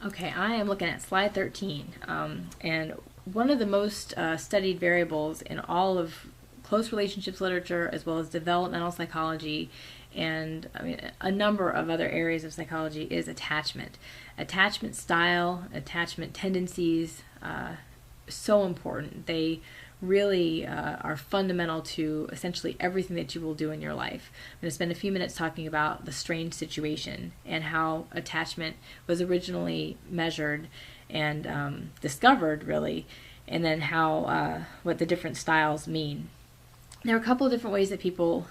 Okay, I am looking at slide 13, and one of the most studied variables in all of close relationships literature, as well as developmental psychology, and I mean a number of other areas of psychology, is attachment. Attachment style, attachment tendencies, so important. They really are fundamental to essentially everything that you will do in your life. I'm going to spend a few minutes talking about the strange situation and how attachment was originally measured and discovered, really, and then how what the different styles mean. There are a couple of different ways that people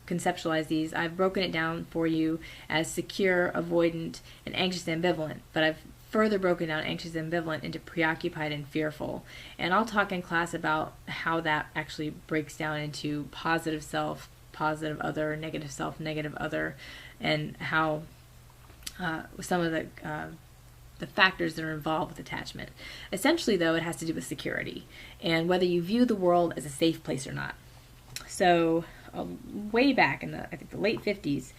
conceptualize these. I've broken it down for you as secure, avoidant, and anxious ambivalent, but I've further broken down anxious ambivalent into preoccupied and fearful. And I'll talk in class about how that actually breaks down into positive self, positive other, negative self, negative other, and how some of the factors that are involved with attachment. Essentially, though, it has to do with security and whether you view the world as a safe place or not. So, way back in I think the late 50s,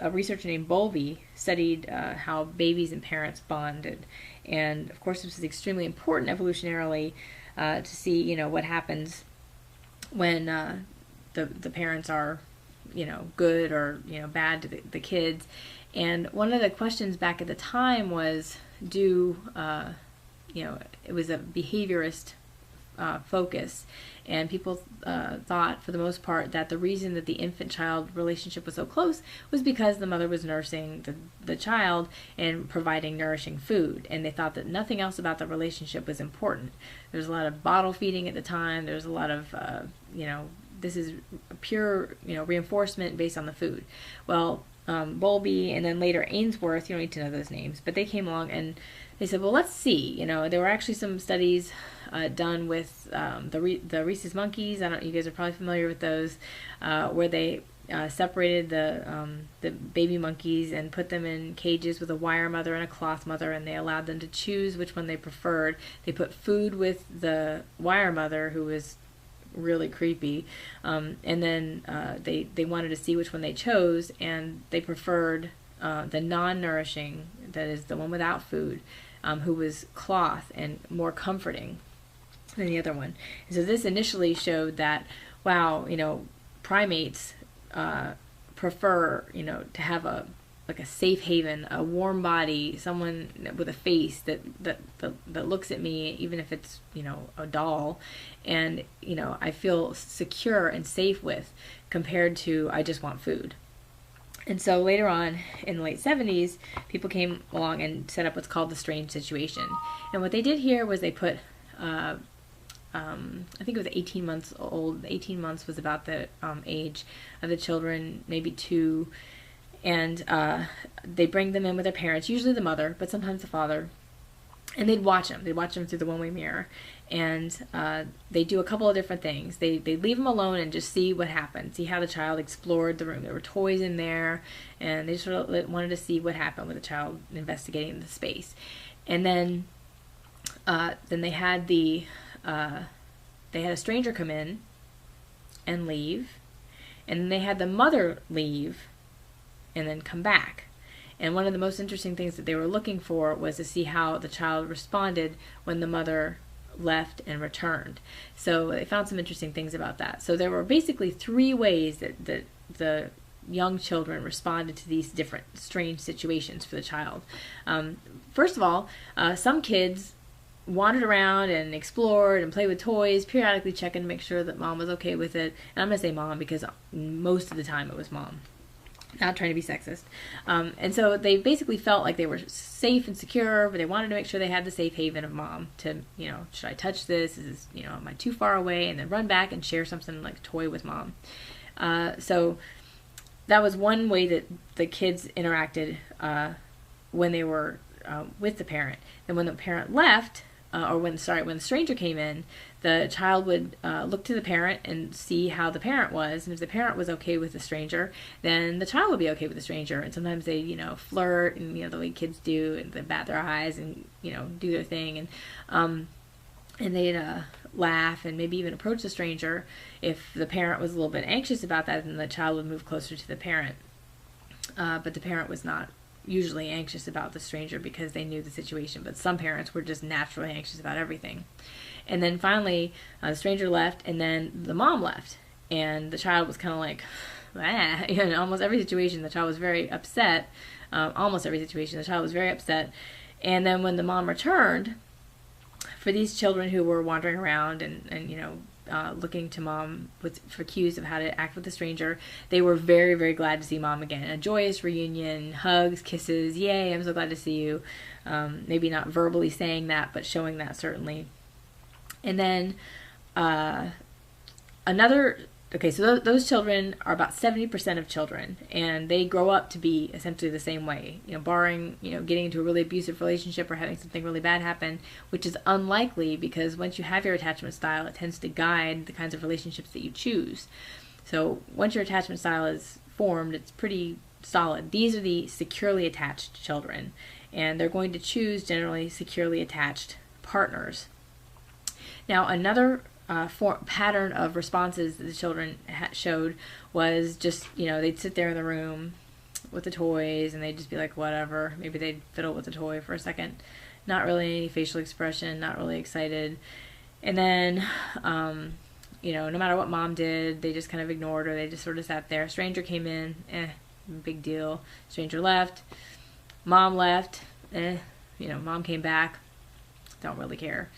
a researcher named Bowlby studied how babies and parents bonded, and of course this is extremely important evolutionarily to see what happens when the parents are good or bad to the kids. And one of the questions back at the time was, it was a behaviorist focus, and people thought for the most part that the reason that the infant-child relationship was so close was because the mother was nursing the child and providing nourishing food, and they thought that nothing else about the relationship was important. There was a lot of bottle feeding at the time. There was a lot of this is pure reinforcement based on the food. Well, Bowlby and then later Ainsworth, you don't need to know those names, but they came along and they said, well, let's see. There were actually some studies done with the rhesus monkeys. You guys are probably familiar with those, where they separated the baby monkeys and put them in cages with a wire mother and a cloth mother, and they allowed them to choose which one they preferred. They put food with the wire mother, who was really creepy, and then they wanted to see which one they chose, and they preferred the non-nourishing, that is the one without food, who was cloth and more comforting than the other one. And so this initially showed that, wow, primates prefer, to have a safe haven, a warm body, someone with a face that looks at me, even if it's a doll, and I feel secure and safe with, compared to I just want food. And so later on in the late 70s, people came along and set up what's called the strange situation. And what they did here was they put I think it was 18 months old. 18 months was about the age of the children, maybe 2. And they bring them in with their parents, usually the mother, but sometimes the father. And they'd watch them. They'd watch them through the one-way mirror. And they do a couple of different things. They leave them alone and just see what happened, see how the child explored the room. There were toys in there, and they sort of wanted to see what happened with the child investigating the space. And then they had a stranger come in and leave, and then they had the mother leave and then come back. And one of the most interesting things that they were looking for was to see how the child responded when the mother left and returned. So they found some interesting things about that. So there were basically 3 ways that the young children responded to these different strange situations for the child. First of all, some kids wandered around and explored and played with toys, periodically checking to make sure that mom was okay with it. And I'm going to say mom because most of the time it was mom. Not trying to be sexist. And so they basically felt like they were safe and secure, but they wanted to make sure they had the safe haven of mom to, should I touch this? Is this, am I too far away? And then run back and share something like a toy with mom. So that was one way that the kids interacted when they were with the parent. And when the parent left, when the stranger came in, the child would look to the parent and see how the parent was, and if the parent was okay with the stranger, then the child would be okay with the stranger. And sometimes they, flirt, and the way kids do, and they bat their eyes, and do their thing, and they'd laugh and maybe even approach the stranger. If the parent was a little bit anxious about that, then the child would move closer to the parent. But the parent was not usually anxious about the stranger because they knew the situation, but some parents were just naturally anxious about everything. And then finally, the stranger left, and then the mom left, and the child was kind of like, ah. In almost every situation, the child was very upset. Almost every situation, the child was very upset. And then when the mom returned, for these children who were wandering around and looking to mom for cues of how to act with a stranger, they were very, very glad to see mom again. A joyous reunion, hugs, kisses, yay, I'm so glad to see you. Maybe not verbally saying that, but showing that certainly. And then so those children are about 70% of children, and they grow up to be essentially the same way, barring, getting into a really abusive relationship or having something really bad happen, which is unlikely because once you have your attachment style, it tends to guide the kinds of relationships that you choose. So once your attachment style is formed, it's pretty solid. These are the securely attached children, and they're going to choose generally securely attached partners. Now, another pattern of responses that the children showed was just, they'd sit there in the room with the toys and they'd just be like, whatever. Maybe they'd fiddle with the toy for a second. Not really any facial expression, not really excited. And then, no matter what mom did, they just kind of ignored her. They just sort of sat there. Stranger came in, big deal. Stranger left. Mom left, mom came back. Don't really care.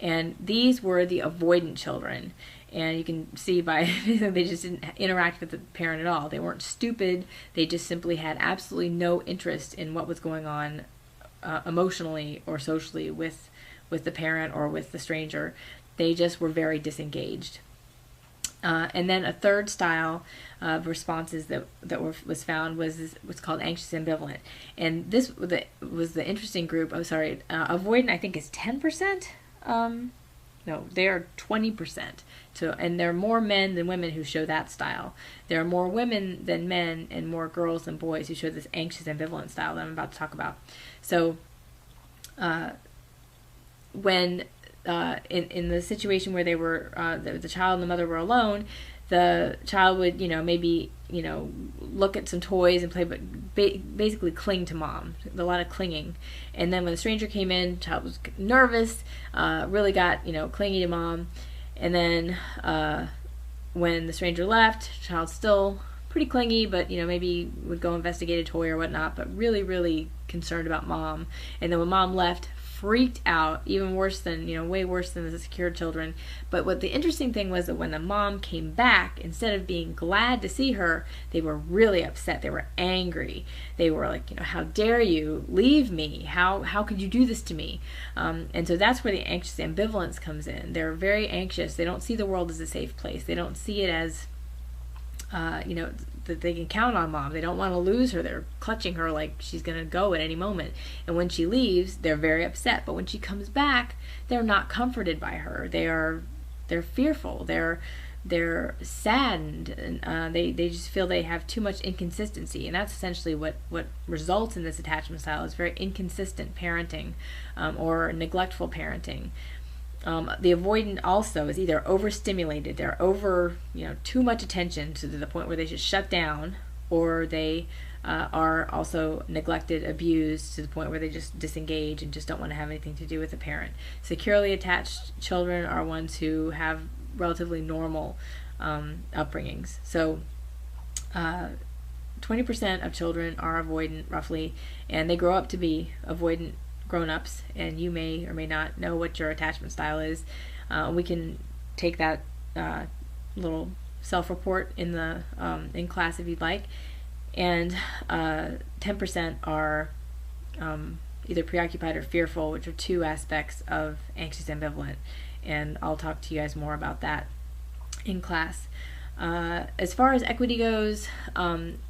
And these were the avoidant children. And you can see by they just didn't interact with the parent at all. They weren't stupid. They just simply had absolutely no interest in what was going on emotionally or socially with the parent or with the stranger. They just were very disengaged. And then a third style of responses that was found was what's called anxious ambivalent. And this was the interesting group. Avoidant I think is 10%. No, they are 20%. And there are more men than women who show that style. There are more women than men and more girls than boys who show this anxious ambivalent style that I'm about to talk about. So when in the situation where they were the child and the mother were alone, the child would maybe look at some toys and play, but basically cling to mom. A lot of clinging. And then when the stranger came in, the child was nervous, really got clingy to mom. And then when the stranger left, the child's still pretty clingy, but maybe would go investigate a toy or whatnot, but really, really concerned about mom. And then when mom left, freaked out, even worse than, way worse than the secure children. But what the interesting thing was that when the mom came back, instead of being glad to see her, they were really upset. They were angry. They were like, how dare you leave me? How could you do this to me? And so that's where the anxious ambivalence comes in. They're very anxious. They don't see the world as a safe place. They don't see it as, that they can count on mom. They don't want to lose her. They're clutching her like she's going to go at any moment. And when she leaves, they're very upset. But when she comes back, they're not comforted by her. They're fearful. They're saddened. And they just feel they have too much inconsistency. And that's essentially what results in this attachment style is very inconsistent parenting or neglectful parenting. The avoidant also is either overstimulated, they're over, too much attention to the point where they just shut down, or they are also neglected, abused to the point where they just disengage and just don't want to have anything to do with the parent. Securely attached children are ones who have relatively normal upbringings. So 20% of children are avoidant, roughly, and they grow up to be avoidant grown-ups, and you may or may not know what your attachment style is. We can take that little self-report in class if you'd like. And 10% are either preoccupied or fearful, which are two aspects of anxious ambivalent, and I'll talk to you guys more about that in class. As far as equity goes,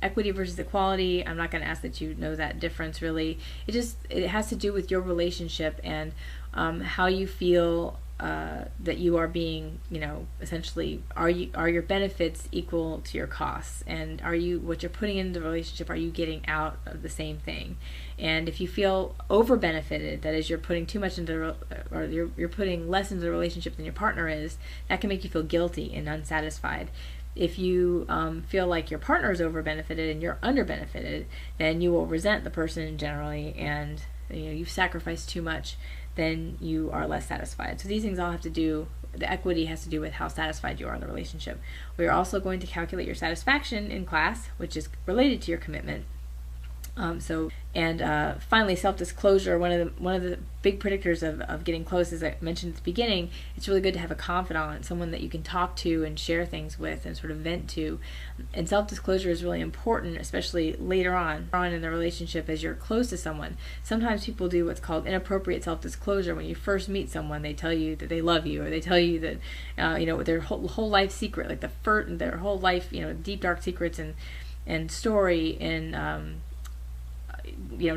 equity versus equality, I'm not going to ask that you know that difference really. It has to do with your relationship and how you feel that you are being, essentially, are your benefits equal to your costs, and what you're putting into the relationship, are you getting out of the same thing? And if you feel over benefited, that is, you're putting too much into, or you're putting less into the relationship than your partner is, that can make you feel guilty and unsatisfied. If you feel like your partner is over benefited and you're under benefited, then you will resent the person generally, and you've sacrificed too much, then you are less satisfied. So these things all have to do, the equity has to do with how satisfied you are in the relationship. We are also going to calculate your satisfaction in class, which is related to your commitment. Finally, self-disclosure. One of the big predictors of getting close, as I mentioned at the beginning, it's really good to have a confidant, someone that you can talk to and share things with and sort of vent to. And self-disclosure is really important, especially later on in the relationship as you're close to someone. Sometimes people do what's called inappropriate self-disclosure. When you first meet someone, they tell you that they love you, or they tell you that their whole life secret, like their whole life, deep dark secrets and story, and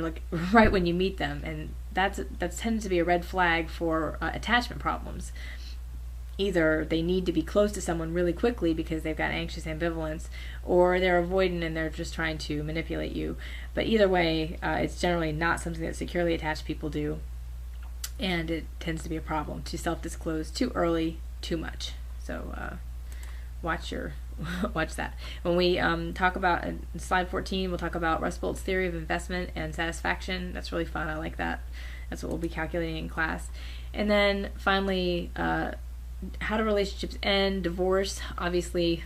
like right when you meet them, and that tends to be a red flag for attachment problems. Either they need to be close to someone really quickly because they've got anxious ambivalence, or they're avoidant and they're just trying to manipulate you. But either way, it's generally not something that securely attached people do, and it tends to be a problem to self-disclose too early, too much. So watch that. When we talk about in slide 14, we'll talk about Russ Bolt's theory of investment and satisfaction. That's really fun. I like that. That's what we'll be calculating in class. And then finally, how do relationships end? Divorce, obviously,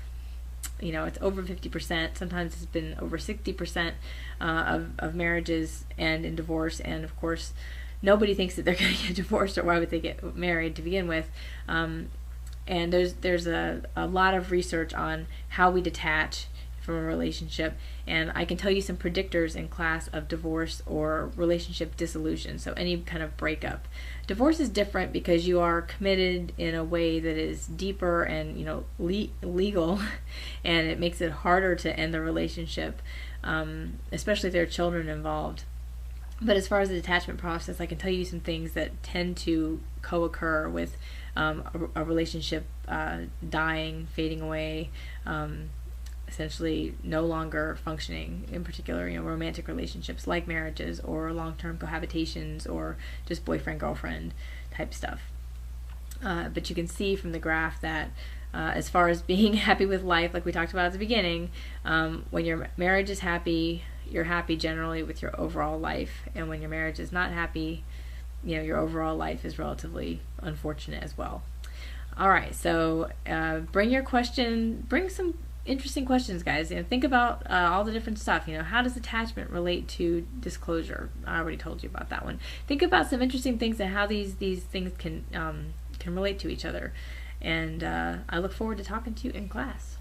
it's over 50%. Sometimes it's been over 60% of marriages end in divorce. And of course, nobody thinks that they're going to get divorced, or why would they get married to begin with? And there's a lot of research on how we detach from a relationship, and I can tell you some predictors in class of divorce or relationship dissolution, so any kind of breakup. Divorce is different because you are committed in a way that is deeper and legal, and it makes it harder to end the relationship, especially if there are children involved. But as far as the detachment process, I can tell you some things that tend to co-occur with a relationship dying, fading away, essentially no longer functioning. In particular, romantic relationships like marriages or long-term cohabitations or just boyfriend-girlfriend type stuff. But you can see from the graph that as far as being happy with life, like we talked about at the beginning, when your marriage is happy, you're happy generally with your overall life, and when your marriage is not happy, your overall life is relatively unfortunate as well. All right, so bring some interesting questions, guys. Think about all the different stuff. How does attachment relate to disclosure? I already told you about that one. Think about some interesting things and how these things can relate to each other. And I look forward to talking to you in class.